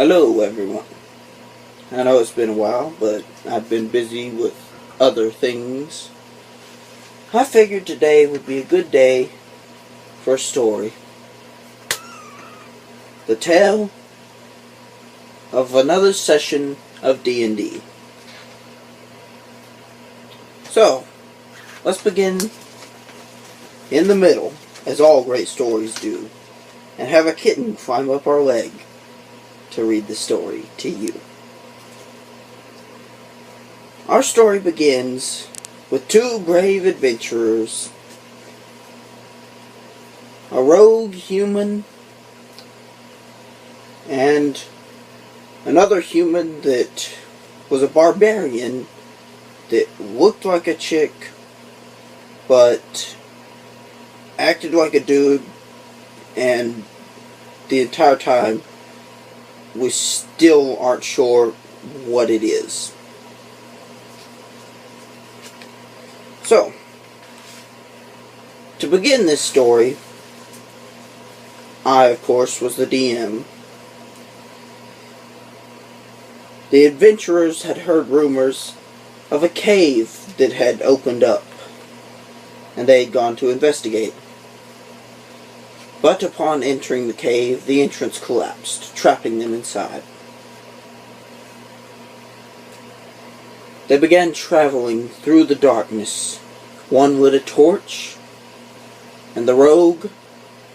Hello everyone. I know it's been a while, but I've been busy with other things. I figured today would be a good day for a story. The tale of another session of D&D. So, let's begin in the middle, as all great stories do, and have a kitten climb up our leg to read the story to you. Our story begins with two brave adventurers, a rogue human and another human that was a barbarian that looked like a chick but acted like a dude, and the entire time we still aren't sure what it is. So, to begin this story, I, of course, was the DM. The adventurers had heard rumors of a cave that had opened up, and they had gone to investigate. But upon entering the cave, the entrance collapsed, trapping them inside. They began traveling through the darkness. One lit a torch, and the rogue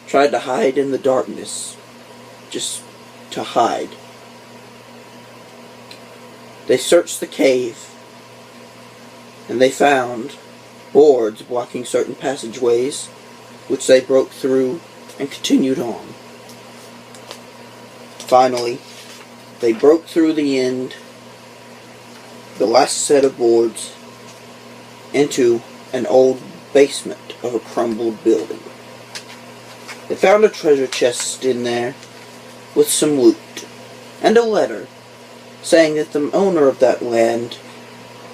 tried to hide in the darkness, just to hide. They searched the cave, and they found boards blocking certain passageways, which they broke through and continued on. Finally, they broke through the last set of boards, into an old basement of a crumbled building. They found a treasure chest in there with some loot, and a letter saying that the owner of that land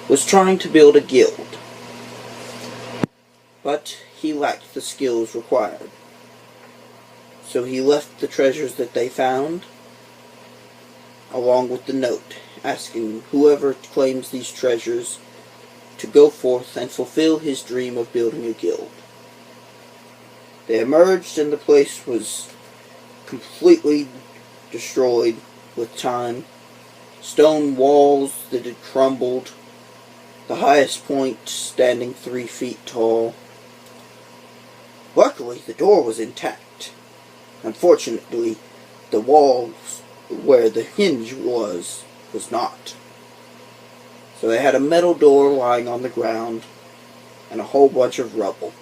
was trying to build a guild, but he lacked the skills required. So he left the treasures that they found, along with the note, asking whoever claims these treasures to go forth and fulfill his dream of building a guild. They emerged, and the place was completely destroyed with time. Stone walls that had crumbled, the highest point standing 3 feet tall. Luckily, the door was intact. Unfortunately, the walls where the hinge was not. So they had a metal door lying on the ground and a whole bunch of rubble.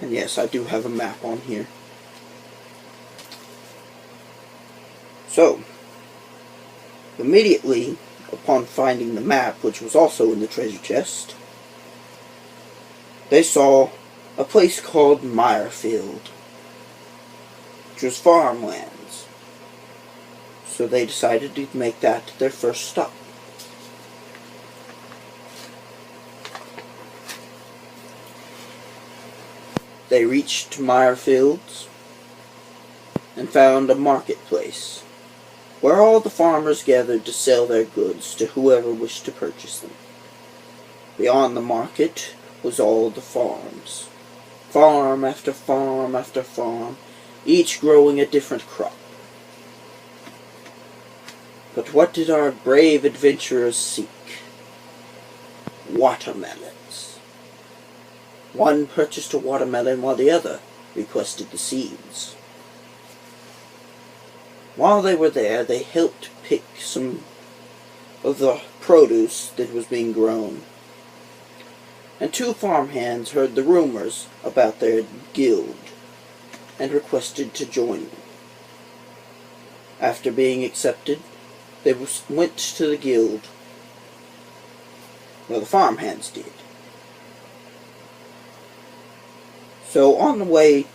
And yes, I do have a map on here. So, immediately upon finding the map, which was also in the treasure chest, they saw a place called Mirefield, which was farmlands. So they decided to make that their first stop. They reached Mirefields and found a marketplace where all the farmers gathered to sell their goods to whoever wished to purchase them. Beyond the market was all the farms. Farm after farm after farm, each growing a different crop. But what did our brave adventurers seek? Watermelons. One purchased a watermelon while the other requested the seeds. While they were there, they helped pick some of the produce that was being grown. And 2 farmhands heard the rumors about their guild and requested to join them. After being accepted, they went to the guild. Well, the farmhands did. So on the way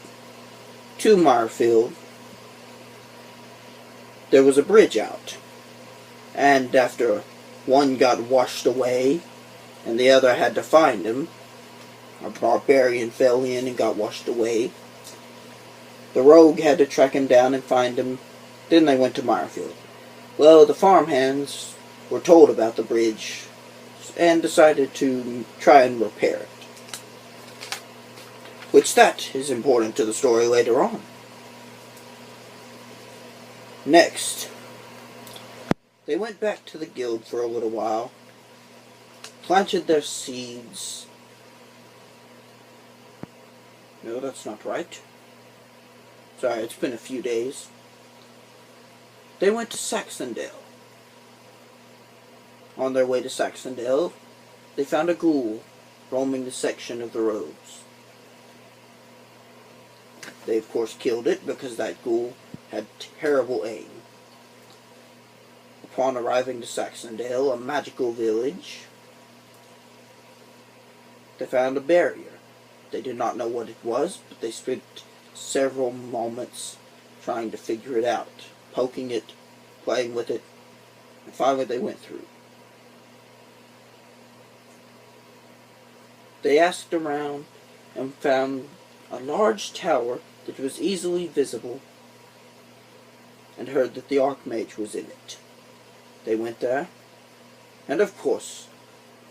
to Mirefield, there was a bridge out, and after one got washed away and the other had to find him, a barbarian fell in and got washed away, The rogue had to track him down and find him. Then they went to Meyerfield. Well, the farmhands were told about the bridge and decided to try and repair it. Which that is important to the story later on. Next, they went back to the guild for a little while, planted their seeds. No, that's not right. Sorry, it's been a few days. They went to Saxondale. On their way to Saxondale, they found a ghoul roaming the section of the roads. They, of course, killed it because that ghoul had terrible aim. Upon arriving to Saxondale, a magical village, they found a barrier. They did not know what it was, but they spent several moments trying to figure it out, poking it, playing with it, and finally they went through. They asked around and found a large tower that was easily visible and heard that the Archmage was in it. They went there, and of course,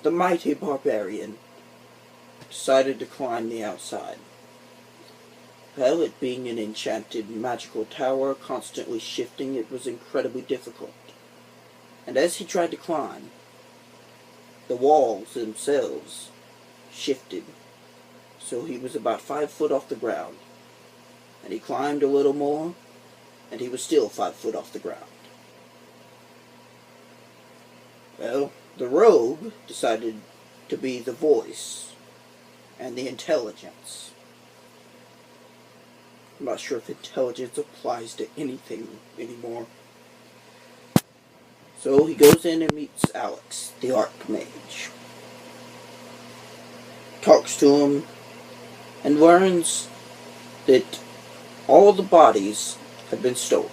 the mighty barbarian decided to climb the outside. Well, it being an enchanted magical tower, constantly shifting, it was incredibly difficult. And as he tried to climb, the walls themselves shifted, so he was about 5 foot off the ground. And he climbed a little more, and he was still 5 foot off the ground. Well, the rogue decided to be the voice and the intelligence. I'm not sure if intelligence applies to anything anymore. So he goes in and meets Alex, the Archmage. Talks to him and learns that all the bodies had been stolen.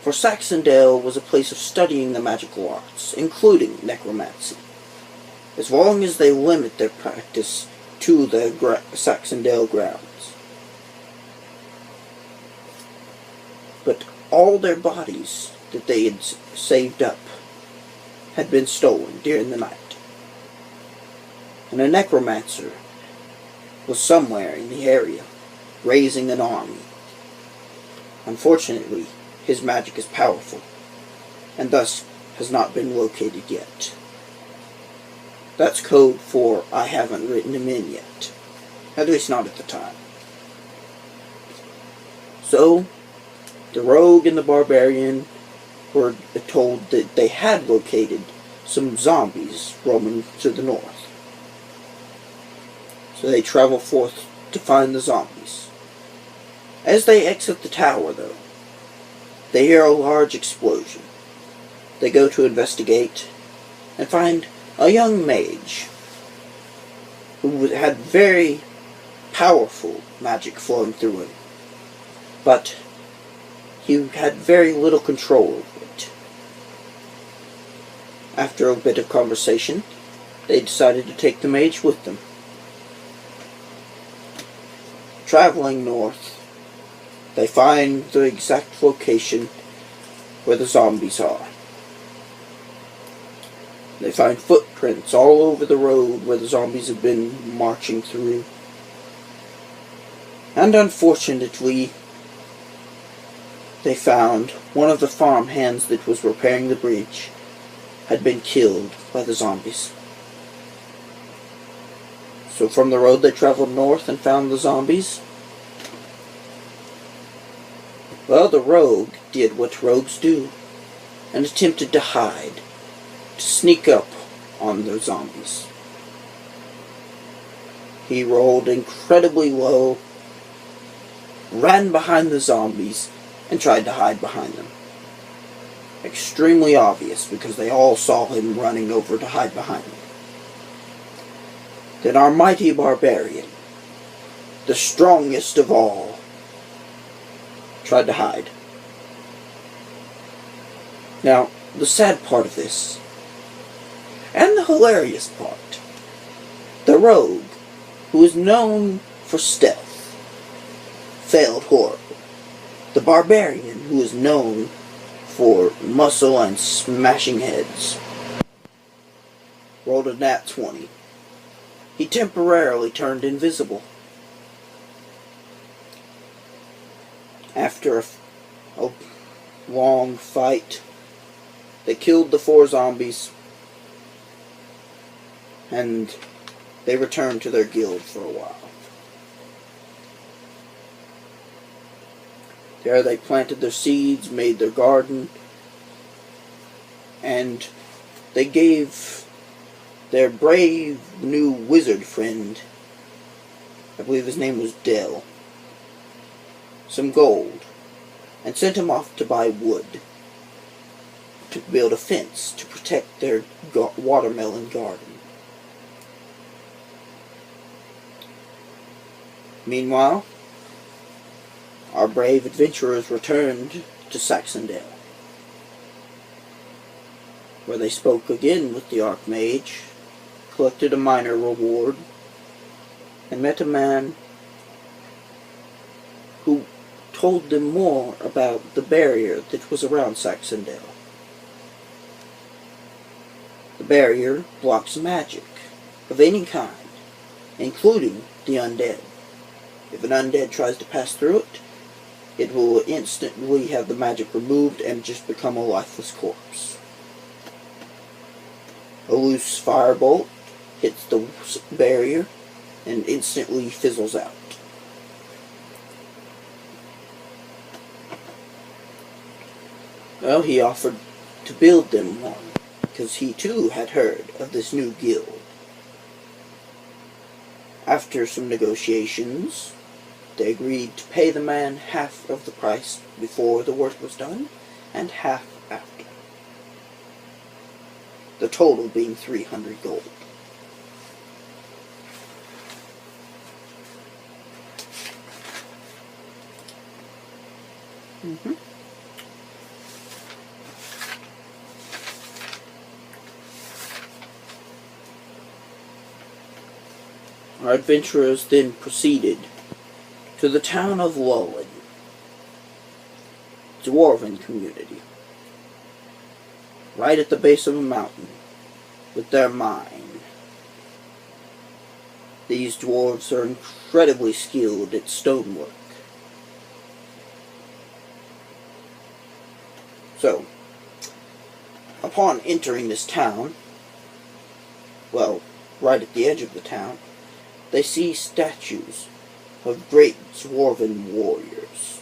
For Saxondale was a place of studying the magical arts, including necromancy, as long as they limit their practice to the Saxondale grounds. But all their bodies that they had saved up had been stolen during the night. And a necromancer was somewhere in the area, raising an army. Unfortunately, his magic is powerful, and thus has not been located yet. That's code for I haven't written him in yet. At least not at the time. So, the rogue and the barbarian were told that they had located some zombies roaming to the north. So they travel forth to find the zombies. As they exit the tower, though, they hear a large explosion. They go to investigate and find a young mage who had very powerful magic flowing through him, but he had very little control over it. After a bit of conversation, they decided to take the mage with them. Traveling north, they find the exact location where the zombies are. They find footprints all over the road where the zombies have been marching through. And unfortunately, they found one of the farmhands that was repairing the bridge had been killed by the zombies. So from the road they traveled north and found the zombies. Well, the rogue did what rogues do and attempted to hide, to sneak up on the zombies. He rolled incredibly low, ran behind the zombies, and tried to hide behind them. Extremely obvious because they all saw him running over to hide behind them. Then our mighty barbarian, the strongest of all, tried to hide. Now, the sad part of this, and the hilarious part, the rogue, who is known for stealth, failed horribly. The barbarian, who is known for muscle and smashing heads, rolled a nat 20. He temporarily turned invisible. After a long fight, they killed the 4 zombies, and they returned to their guild for a while. There they planted their seeds, made their garden, and they gave their brave new wizard friend, I believe his name was Dell, some gold, and sent him off to buy wood to build a fence to protect their watermelon garden. Meanwhile, our brave adventurers returned to Saxondale, where they spoke again with the Archmage, collected a minor reward, and met a man who told them more about the barrier that was around Saxondale. The barrier blocks magic of any kind, including the undead. If an undead tries to pass through it, it will instantly have the magic removed and just become a lifeless corpse. A loose firebolt hits the barrier and instantly fizzles out. Well, he offered to build them one, because he too had heard of this new guild. After some negotiations, they agreed to pay the man half of the price before the work was done, and half after. The total being 300 gold. Our adventurers then proceeded to the town of Lullen, dwarven community, right at the base of a mountain, with their mine. These dwarves are incredibly skilled at stonework. So, upon entering this town, well, right at the edge of the town, they see statues of great dwarven warriors.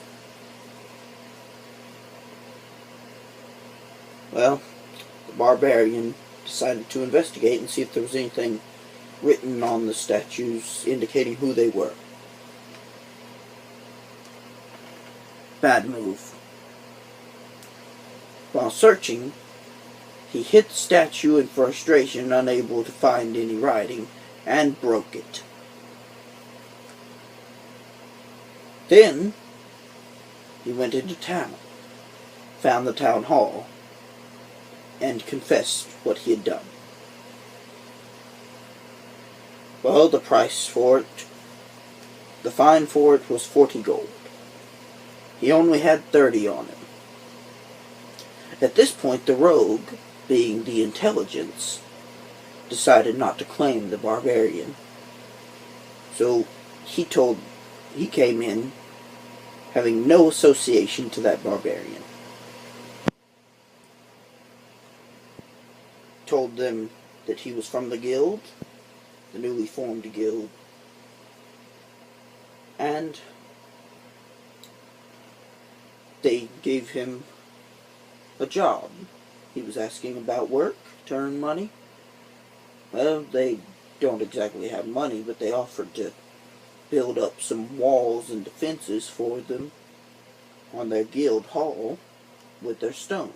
Well, the barbarian decided to investigate and see if there was anything written on the statues indicating who they were. Bad move. While searching, he hit the statue in frustration, unable to find any writing, and broke it. Then, he went into town, found the town hall, and confessed what he had done. Well, the price for it, the fine for it was 40 gold. He only had 30 on him. At this point, the rogue, being the intelligence, decided not to claim the barbarian. So he came in having no association to that barbarian. Told them that he was from the guild, the newly formed guild, and they gave him a job. He was asking about work to earn money. Well, they don't exactly have money, but they offered to build up some walls and defenses for them on their guild hall with their stone,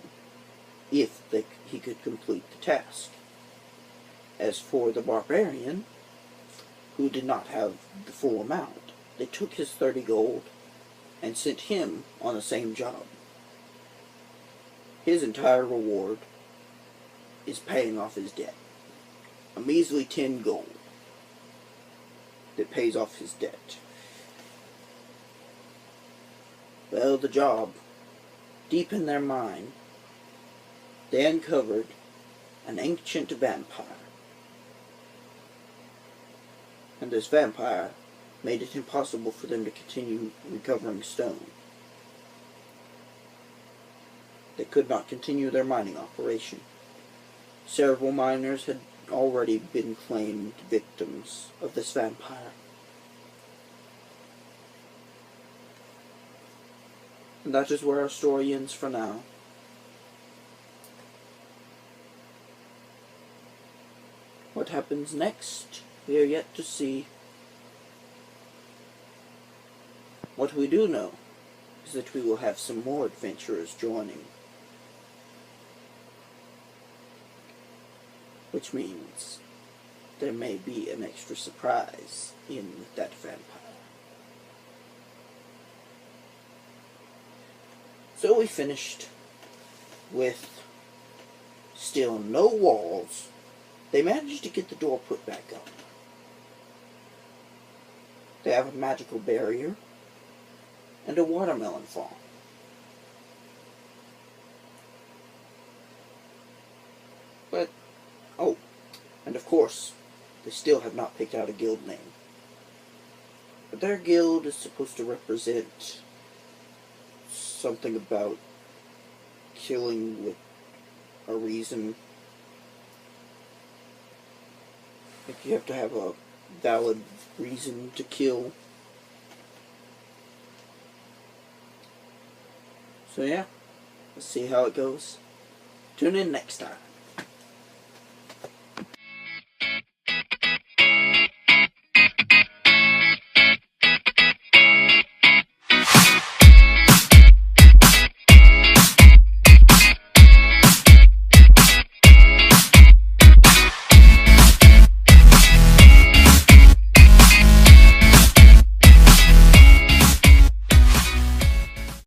if he could complete the task. As for the barbarian, who did not have the full amount, they took his 30 gold and sent him on the same job. His entire reward is paying off his debt. A measly 10 gold that pays off his debt. Well, the job, deep in their mind, they uncovered an ancient vampire. And this vampire made it impossible for them to continue recovering stone. They could not continue their mining operation. Several miners had already been claimed victims of this vampire. And that is where our story ends for now. What happens next, we are yet to see. What we do know is that we will have some more adventurers joining. Which means there may be an extra surprise in that vampire. So we finished with still no walls. They managed to get the door put back up. They have a magical barrier and a watermelon farm. But, oh, and of course, they still have not picked out a guild name. But their guild is supposed to represent something about killing with a reason. Like you have to have a valid reason to kill. So yeah, let's see how it goes. Tune in next time.